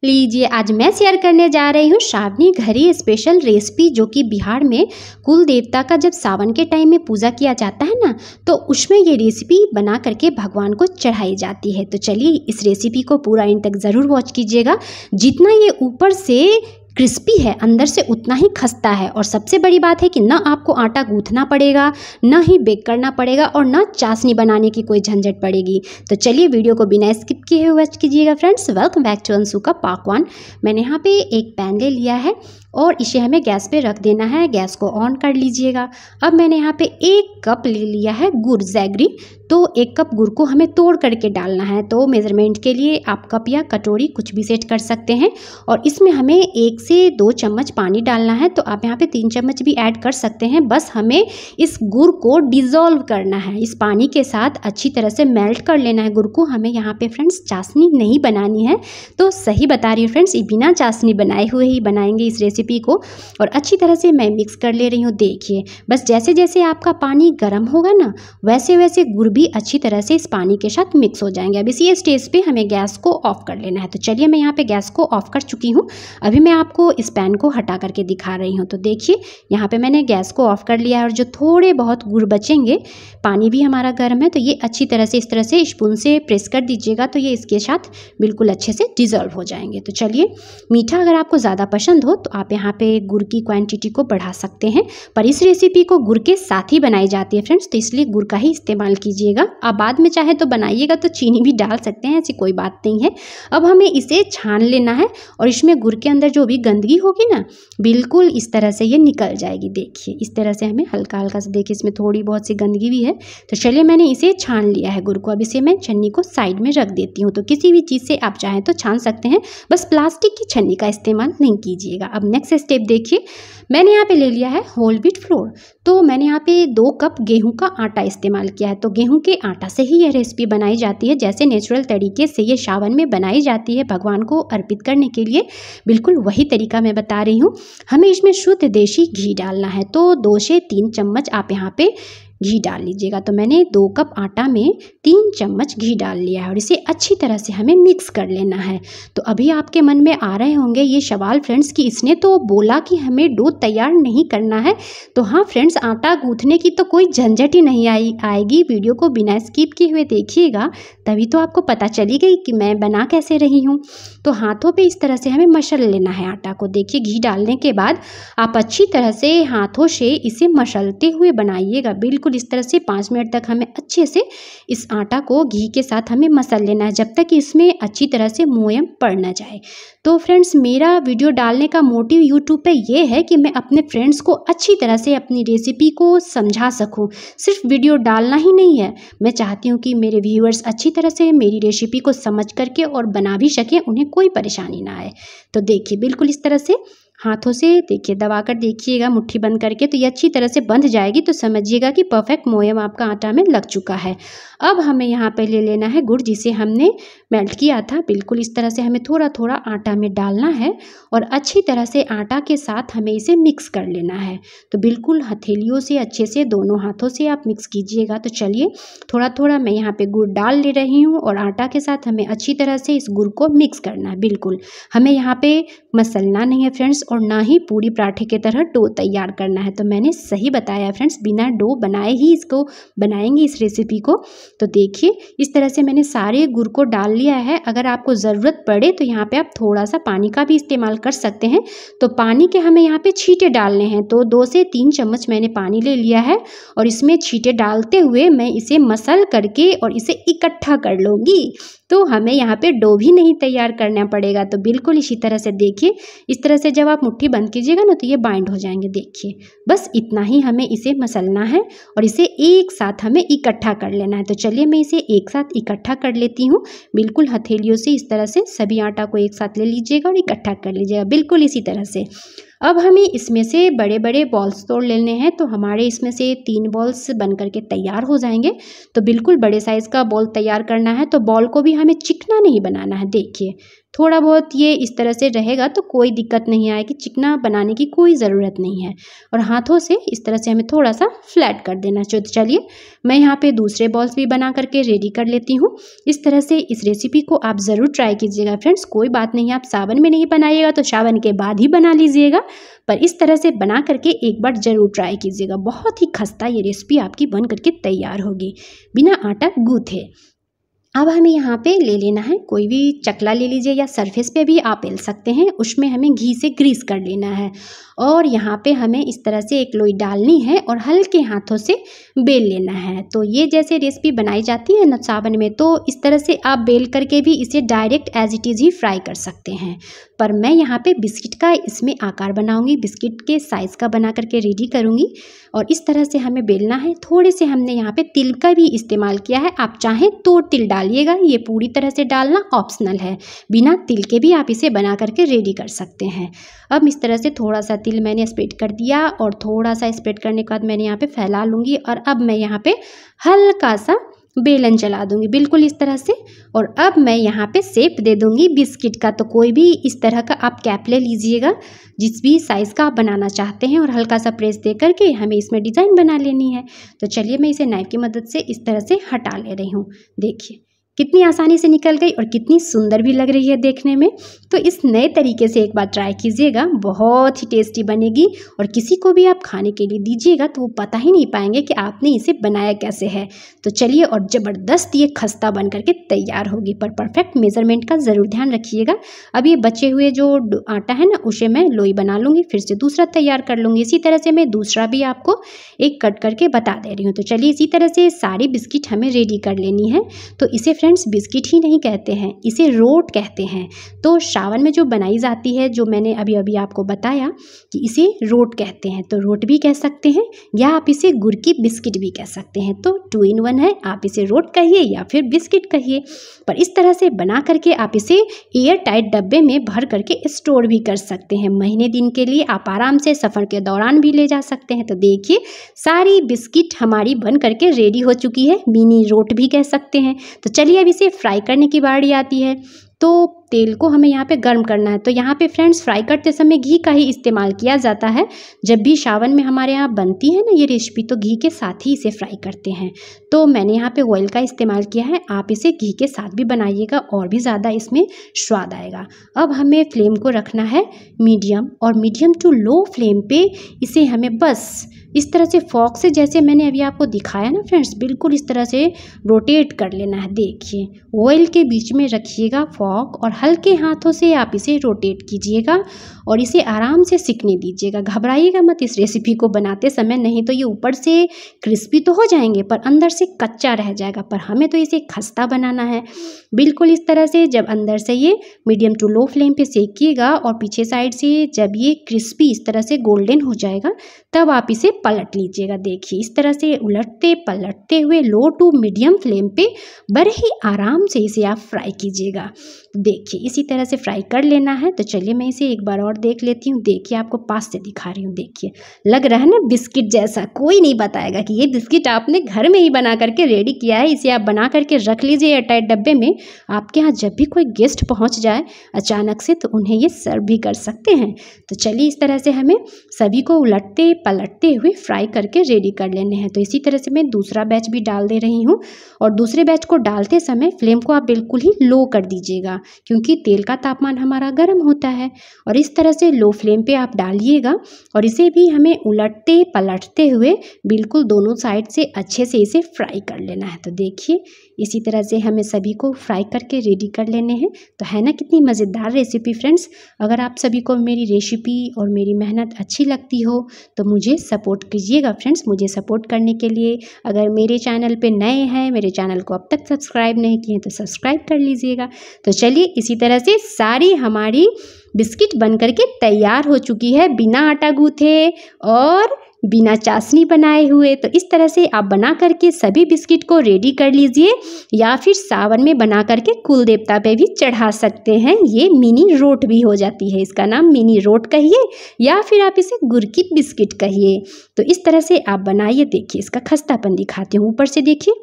लीजिए, आज मैं शेयर करने जा रही हूँ श्रावणी घरी स्पेशल रेसिपी, जो कि बिहार में कुल देवता का जब सावन के टाइम में पूजा किया जाता है ना, तो उसमें ये रेसिपी बना करके भगवान को चढ़ाई जाती है। तो चलिए इस रेसिपी को पूरा एंड तक ज़रूर वॉच कीजिएगा। जितना ये ऊपर से क्रिस्पी है, अंदर से उतना ही खस्ता है। और सबसे बड़ी बात है कि ना आपको आटा गूंथना पड़ेगा, ना ही बेक करना पड़ेगा, और ना चाशनी बनाने की कोई झंझट पड़ेगी। तो चलिए वीडियो को बिना स्किप किए हुए वॉच कीजिएगा। Friends, welcome back to Anshu का पाकवान। मैंने यहाँ पे एक पैन ले लिया है और इसे हमें गैस पे रख देना है। गैस को ऑन कर लीजिएगा। अब मैंने यहाँ पे 1 कप ले लिया है गुड़, जैगरी। तो 1 कप गुड़ को हमें तोड़ करके डालना है। तो मेज़रमेंट के लिए आप कप या कटोरी कुछ भी सेट कर सकते हैं। और इसमें हमें 1 से 2 चम्मच पानी डालना है। तो आप यहाँ पे 3 चम्मच भी ऐड कर सकते हैं। बस हमें इस गुड़ को डिज़ोल्व करना है, इस पानी के साथ अच्छी तरह से मेल्ट कर लेना है गुड़ को। हमें यहाँ पे फ्रेंड्स चाशनी नहीं बनानी है। तो सही बता रही हूँ फ्रेंड्स, ये बिना चाशनी बनाए हुए ही बनाएंगे इस रेसिपी को। और अच्छी तरह से मैं मिक्स कर ले रही हूँ। देखिए, बस जैसे जैसे आपका पानी गर्म होगा ना, वैसे वैसे गुड़ भी अच्छी तरह से इस पानी के साथ मिक्स हो जाएंगे। अब इसी स्टेज पे हमें गैस को ऑफ कर लेना है। तो चलिए मैं यहाँ पे गैस को ऑफ कर चुकी हूँ। अभी मैं आपको इस पैन को हटा करके दिखा रही हूँ। तो देखिए, यहाँ पे मैंने गैस को ऑफ कर लिया है। और जो थोड़े बहुत गुड़ बचेंगे, पानी भी हमारा गर्म है, तो ये अच्छी तरह से इस तरह से स्पून से प्रेस कर दीजिएगा, तो ये इसके साथ बिल्कुल अच्छे से डिजोल्व हो जाएंगे। तो चलिए, मीठा अगर आपको ज़्यादा पसंद हो तो आप यहाँ पे गुड़ की क्वांटिटी को बढ़ा सकते हैं, पर इस रेसिपी को गुड़ के साथ ही बनाई जाती है फ्रेंड्स, तो इसलिए गुड़ का ही इस्तेमाल कीजिएगा। आप बाद में चाहे तो बनाइएगा तो चीनी भी डाल सकते हैं, ऐसी कोई बात नहीं है। अब हमें इसे छान लेना है और इसमें गुड़ के अंदर जो भी गंदगी होगी ना, बिल्कुल इस तरह से ये निकल जाएगी। देखिए, इस तरह से हमें हल्का हल्का से, देखिए इसमें थोड़ी बहुत सी गंदगी भी है। तो चलिए, मैंने इसे छान लिया है गुड़ को। अब इसे मैं छन्नी को साइड में रख देती हूँ। तो किसी भी चीज़ से आप चाहें तो छान सकते हैं, बस प्लास्टिक की छन्नी का इस्तेमाल नहीं कीजिएगा। अब नेक्स्ट स्टेप देखिए, मैंने यहाँ पे ले लिया है होल व्हीट फ्लोर। तो मैंने यहाँ पे 2 कप गेहूं का आटा इस्तेमाल किया है। तो गेहूं के आटा से ही यह रेसिपी बनाई जाती है, जैसे नेचुरल तरीके से ये सावन में बनाई जाती है भगवान को अर्पित करने के लिए। बिल्कुल वही तरीका मैं बता रही हूँ। हमें इसमें शुद्ध देशी घी डालना है। तो 2 से 3 चम्मच आप यहाँ पे घी डाल लीजिएगा। तो मैंने 2 कप आटा में 3 चम्मच घी डाल लिया है और इसे अच्छी तरह से हमें मिक्स कर लेना है। तो अभी आपके मन में आ रहे होंगे ये सवाल फ्रेंड्स कि इसने तो बोला कि हमें डो तैयार नहीं करना है। तो हाँ फ्रेंड्स, आटा गूंथने की तो कोई झंझट ही नहीं आएगी। वीडियो को बिना स्किप किए हुए देखिएगा, तभी तो आपको पता चलेगी कि मैं बना कैसे रही हूँ। तो हाथों पे इस तरह से हमें मसल लेना है आटा को। देखिए, घी डालने के बाद आप अच्छी तरह से हाथों से इसे मसलते हुए बनाइएगा। बिल्कुल इस तरह से 5 मिनट तक हमें अच्छे से इस आटा को घी के साथ हमें मसल लेना है, जब तक कि इसमें अच्छी तरह से मोयम पड़ ना जाए। तो फ्रेंड्स, मेरा वीडियो डालने का मोटिव यूट्यूब पे ये है कि मैं अपने फ्रेंड्स को अच्छी तरह से अपनी रेसिपी को समझा सकूं। सिर्फ वीडियो डालना ही नहीं है, मैं चाहती हूँ कि मेरे व्यूअर्स अच्छी तरह से मेरी रेसिपी को समझ करके और बना भी सकें, उन्हें कोई परेशानी ना आए। तो देखिए, बिल्कुल इस तरह से हाथों से देखिए दबाकर देखिएगा, मुट्ठी बंद करके, तो ये अच्छी तरह से बंध जाएगी। तो समझिएगा कि परफेक्ट मोयम आपका आटा में लग चुका है। अब हमें यहाँ पे ले लेना है गुड़, जिसे हमने मेल्ट किया था। बिल्कुल इस तरह से हमें थोड़ा थोड़ा आटा में डालना है और अच्छी तरह से आटा के साथ हमें इसे मिक्स कर लेना है। तो बिल्कुल हथेलियों से अच्छे से दोनों हाथों से आप मिक्स कीजिएगा। तो चलिए, थोड़ा थोड़ा मैं यहाँ पे गुड़ डाल ले रही हूँ और आटा के साथ हमें अच्छी तरह से इस गुड़ को मिक्स करना है। बिल्कुल हमें यहाँ पे मसलना नहीं है फ्रेंड्स, और ना ही पूरी पराठे की तरह डो तैयार करना है। तो मैंने सही बताया फ्रेंड्स, बिना डो बनाए ही इसको बनाएंगे इस रेसिपी को। तो देखिए, इस तरह से मैंने सारे गुड़ को डाल लिया है। अगर आपको ज़रूरत पड़े तो यहाँ पे आप थोड़ा सा पानी का भी इस्तेमाल कर सकते हैं। तो पानी के हमें यहाँ पे छींटे डालने हैं। तो 2 से 3 चम्मच मैंने पानी ले लिया है और इसमें छींटे डालते हुए मैं इसे मसल करके और इसे इकट्ठा कर लूँगी। तो हमें यहाँ पे डो भी नहीं तैयार करना पड़ेगा। तो बिल्कुल इसी तरह से देखिए, इस तरह से जब आप मुट्ठी बंद कीजिएगा ना, तो ये बाइंड हो जाएंगे। देखिए, बस इतना ही हमें इसे मसलना है और इसे एक साथ हमें इकट्ठा कर लेना है। तो चलिए, मैं इसे एक साथ इकट्ठा कर लेती हूँ। बिल्कुल हथेलियों से इस तरह से सभी आटा को एक साथ ले लीजिएगा और इकट्ठा कर लीजिएगा, बिल्कुल इसी तरह से। अब हमें इसमें से बड़े बड़े बॉल्स तोड़ लेने हैं। तो हमारे इसमें से 3 बॉल्स बन करके तैयार हो जाएंगे। तो बिल्कुल बड़े साइज़ का बॉल तैयार करना है। तो बॉल को भी हमें चिकना नहीं बनाना है। देखिए, थोड़ा बहुत ये इस तरह से रहेगा तो कोई दिक्कत नहीं आएगी, चिकना बनाने की कोई ज़रूरत नहीं है। और हाथों से इस तरह से हमें थोड़ा सा फ्लैट कर देना चाहिए। तो चलिए मैं यहाँ पे दूसरे बॉल्स भी बना करके रेडी कर लेती हूँ। इस तरह से इस रेसिपी को आप ज़रूर ट्राई कीजिएगा फ्रेंड्स। कोई बात नहीं, आप सावन में नहीं बनाइएगा तो सावन के बाद ही बना लीजिएगा, पर इस तरह से बना करके एक बार ज़रूर ट्राई कीजिएगा। बहुत ही खस्ता ये रेसिपी आपकी बन करके तैयार होगी बिना आटा गूँथे। अब हमें यहाँ पे ले लेना है, कोई भी चकला ले लीजिए या सरफेस पे भी आप बेल सकते हैं, उसमें हमें घी से ग्रीस कर लेना है। और यहाँ पे हमें इस तरह से एक लोई डालनी है और हल्के हाथों से बेल लेना है। तो ये जैसे रेसिपी बनाई जाती है ना सावन में, तो इस तरह से आप बेल करके भी इसे डायरेक्ट एज इट इज़ ही फ्राई कर सकते हैं। पर मैं यहाँ पे बिस्किट का इसमें आकार बनाऊंगी, बिस्किट के साइज़ का बना करके रेडी करूँगी। और इस तरह से हमें बेलना है। थोड़े से हमने यहाँ पे तिल का भी इस्तेमाल किया है, आप चाहें तो तिल डालिएगा, ये पूरी तरह से डालना ऑप्शनल है। बिना तिल के भी आप इसे बना करके रेडी कर सकते हैं। अब इस तरह से थोड़ा सा तिल मैंने स्प्रेड कर दिया और थोड़ा सा स्प्रेड करने के बाद मैंने यहाँ पे फैला लूँगी। और अब मैं यहाँ पे हल्का सा बेलन चला दूंगी, बिल्कुल इस तरह से। और अब मैं यहाँ पे शेप दे दूंगी बिस्किट का। तो कोई भी इस तरह का आप कैप ले लीजिएगा, जिस भी साइज़ का आप बनाना चाहते हैं, और हल्का सा प्रेस दे करके हमें इसमें डिज़ाइन बना लेनी है। तो चलिए मैं इसे नाइफ की मदद से इस तरह से हटा ले रही हूँ। देखिए कितनी आसानी से निकल गई और कितनी सुंदर भी लग रही है देखने में। तो इस नए तरीके से एक बार ट्राई कीजिएगा, बहुत ही टेस्टी बनेगी। और किसी को भी आप खाने के लिए दीजिएगा तो वो पता ही नहीं पाएंगे कि आपने इसे बनाया कैसे है। तो चलिए, और ज़बरदस्त ये खस्ता बन करके तैयार होगी। पर परफेक्ट मेज़रमेंट का ज़रूर ध्यान रखिएगा। अब ये बचे हुए जो आटा है ना, उसे मैं लोई बना लूँगी, फिर से दूसरा तैयार कर लूँगी। इसी तरह से मैं दूसरा भी आपको एक कट करके बता दे रही हूँ। तो चलिए इसी तरह से सारी बिस्किट हमें रेडी कर लेनी है। तो इसे फ्रेंड्स बिस्किट ही नहीं कहते हैं, इसे रोट कहते हैं। तो सावन में जो बनाई जाती है, जो मैंने अभी अभी आपको बताया कि इसे रोट कहते हैं, तो रोट भी कह सकते हैं या आप इसे गुड़ की बिस्किट भी कह सकते हैं। तो 2 in 1 है, आप इसे रोट कहिए या फिर बिस्किट कहिए। पर इस तरह से बना करके आप इसे एयर टाइट डब्बे में भर करके स्टोर भी कर सकते हैं। महीने दिन के लिए आप आराम से सफ़र के दौरान भी ले जा सकते हैं। तो देखिए सारी बिस्किट हमारी बन करके रेडी हो चुकी है, मिनी रोट भी कह सकते हैं। तो चलिए अब इसे फ्राई करने की बारी आती है। तो तेल को हमें यहाँ पे गर्म करना है। तो यहाँ पे फ्रेंड्स फ्राई करते समय घी का ही इस्तेमाल किया जाता है। जब भी सावन में हमारे यहाँ बनती है ना ये रेसिपी, तो घी के साथ ही इसे फ्राई करते हैं। तो मैंने यहाँ पे ऑयल का इस्तेमाल किया है, आप इसे घी के साथ भी बनाइएगा और भी ज़्यादा इसमें स्वाद आएगा। अब हमें फ्लेम को रखना है मीडियम, और मीडियम टू लो फ्लेम पे इसे हमें बस इस तरह से फॉक से, जैसे मैंने अभी आपको दिखाया ना फ्रेंड्स, बिल्कुल इस तरह से रोटेट कर लेना है। देखिए ऑयल के बीच में रखिएगा फॉक और हल्के हाथों से आप इसे रोटेट कीजिएगा और इसे आराम से सिकने दीजिएगा। घबराइएगा मत इस रेसिपी को बनाते समय, नहीं तो ये ऊपर से क्रिस्पी तो हो जाएंगे पर अंदर से कच्चा रह जाएगा। पर हमें तो इसे खस्ता बनाना है। बिल्कुल इस तरह से जब अंदर से ये मीडियम टू लो फ्लेम पे सेकिएगा और पीछे साइड से जब ये क्रिस्पी इस तरह से गोल्डन हो जाएगा, तब आप इसे पलट लीजिएगा। देखिए इस तरह से उलटते पलटते हुए लो टू मीडियम फ्लेम पे बड़े ही आराम से इसे आप फ्राई कीजिएगा। देखिए इसी तरह से फ्राई कर लेना है। तो चलिए मैं इसे एक बार और देख लेती हूँ। देखिए आपको पास से दिखा रही हूँ, देखिए लग रहा है ना बिस्किट जैसा। कोई नहीं बताएगा कि ये बिस्किट आपने घर में ही बना करके रेडी किया है। इसे आप बना करके रख लीजिए एयरटाइट डब्बे में। आपके यहाँ जब भी कोई गेस्ट पहुँच जाए अचानक से, तो उन्हें ये सर्व भी कर सकते हैं। तो चलिए इस तरह से हमें सभी को उलटते पलटते हुए फ्राई करके रेडी कर लेने हैं। तो इसी तरह से मैं दूसरा बैच भी डाल दे रही हूँ, और दूसरे बैच को डालते समय फ्लेम को आप बिल्कुल ही लो कर दीजिएगा, क्योंकि तेल का तापमान हमारा गर्म होता है। और इस तरह से लो फ्लेम पे आप डालिएगा और इसे भी हमें उलटते पलटते हुए बिल्कुल दोनों साइड से अच्छे से इसे फ्राई कर लेना है। तो देखिए इसी तरह से हमें सभी को फ्राई करके रेडी कर लेने हैं। तो है ना कितनी मज़ेदार रेसिपी फ्रेंड्स। अगर आप सभी को मेरी रेसिपी और मेरी मेहनत अच्छी लगती हो तो मुझे सपोर्ट कीजिएगा फ्रेंड्स। मुझे सपोर्ट करने के लिए अगर मेरे चैनल पे नए हैं, मेरे चैनल को अब तक सब्सक्राइब नहीं किए तो सब्सक्राइब कर लीजिएगा। तो चलिए इसी तरह से सारी हमारी बिस्किट बन करके तैयार हो चुकी है, बिना आटा गूँथे और बिना चाशनी बनाए हुए। तो इस तरह से आप बना करके सभी बिस्किट को रेडी कर लीजिए, या फिर सावन में बना करके कुल देवता पे भी चढ़ा सकते हैं। ये मिनी रोट भी हो जाती है, इसका नाम मिनी रोट कहिए या फिर आप इसे गुड़ की बिस्किट कहिए। तो इस तरह से आप बनाइए। देखिए इसका खस्तापन दिखाती हूँ, ऊपर से देखिए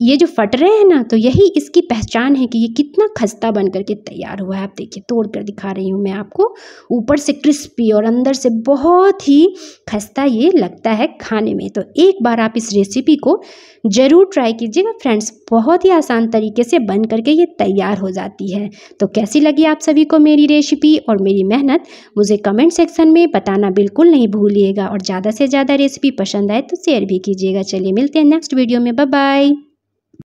ये जो फट रहे हैं ना, तो यही इसकी पहचान है कि ये कितना खस्ता बन करके तैयार हुआ है। आप देखिए, तोड़ कर दिखा रही हूँ मैं आपको। ऊपर से क्रिस्पी और अंदर से बहुत ही खस्ता ये लगता है खाने में। तो एक बार आप इस रेसिपी को ज़रूर ट्राई कीजिएगा फ्रेंड्स। बहुत ही आसान तरीके से बन करके ये तैयार हो जाती है। तो कैसी लगी आप सभी को मेरी रेसिपी और मेरी मेहनत, मुझे कमेंट सेक्शन में बताना बिल्कुल नहीं भूलिएगा। और ज़्यादा से ज़्यादा रेसिपी पसंद आए तो शेयर भी कीजिएगा। चलिए मिलते हैं नेक्स्ट वीडियो में। Bye bye.